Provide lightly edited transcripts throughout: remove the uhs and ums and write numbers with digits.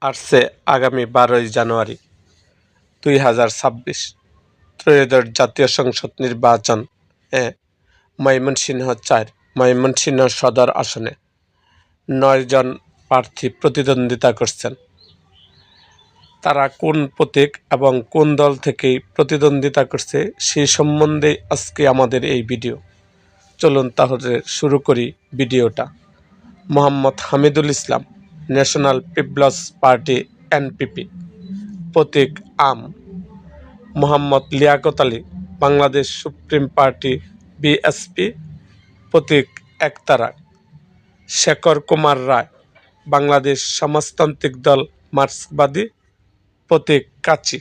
আসছে আগামী 12ই জানুয়ারি 2026 ত্রয়োদশ জাতীয় সংসদ নির্বাচন ময়মনসিংহ-৪ ময়মনসিংহ সদর আসনে ৯ জন প্রার্থী প্রতিদ্বন্দ্বিতা করছেন। তারা কোন প্রতীক এবং কোন দল থেকে প্রতিদ্বন্দ্বিতা করছে সেই সম্বন্ধে আজকে আমাদের এই ভিডিও। চলুন তাহলে শুরু করি ভিডিওটা। Mohammad Hamidul Islam, national peoples party NPP, প্রতীক আম। Mohammad Liaquat Ali, Bangladesh supreme party BSP, প্রতীক একতারা। শেখর কুমার রায়, বাংলাদেশ সমাজতান্ত্রিক দল মার্ক্সবাদী, প্রতীক কাচি।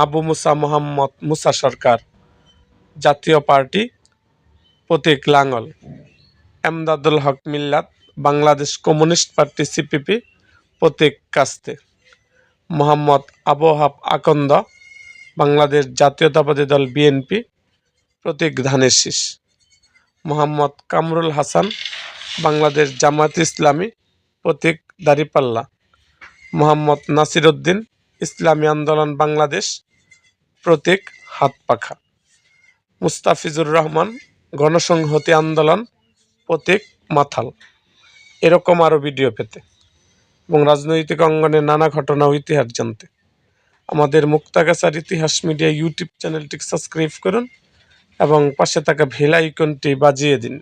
আবু মুসা মোহাম্মদ মুসা সরকার, জাতীয় পার্টি, প্রতীক লাঙ্গল। এমদাদুল হক মিল্লাত, বাংলাদেশ কমিউনিস্ট পার্টি সিপিপি, প্রতীক কাস্তে। মোহাম্মদ আবহাব আকন্দ, বাংলাদেশ জাতীয়তাবাদী দল বিএনপি, প্রতীক ধানের শীষ। মোহাম্মদ কামরুল হাসান, বাংলাদেশ জামায়াত ইসলামী, প্রতীক দাঁড়িপাল্লা। মোহাম্মদ নাসির উদ্দিন, ইসলামী আন্দোলন বাংলাদেশ, প্রতীক হাতপাখা। মুস্তাফিজুর রহমান, গণসংহতি আন্দোলন, প্রতীক মাথাল। এরকম আরও ভিডিও পেতে এবং রাজনৈতিক অঙ্গনে নানা ঘটনা ও ইতিহাস জানতে আমাদের মুক্তাগাছার ইতিহাস মিডিয়া ইউটিউব চ্যানেলটি সাবস্ক্রাইব করুন এবং পাশে থাকা বেল আইকনটি বাজিয়ে দিন।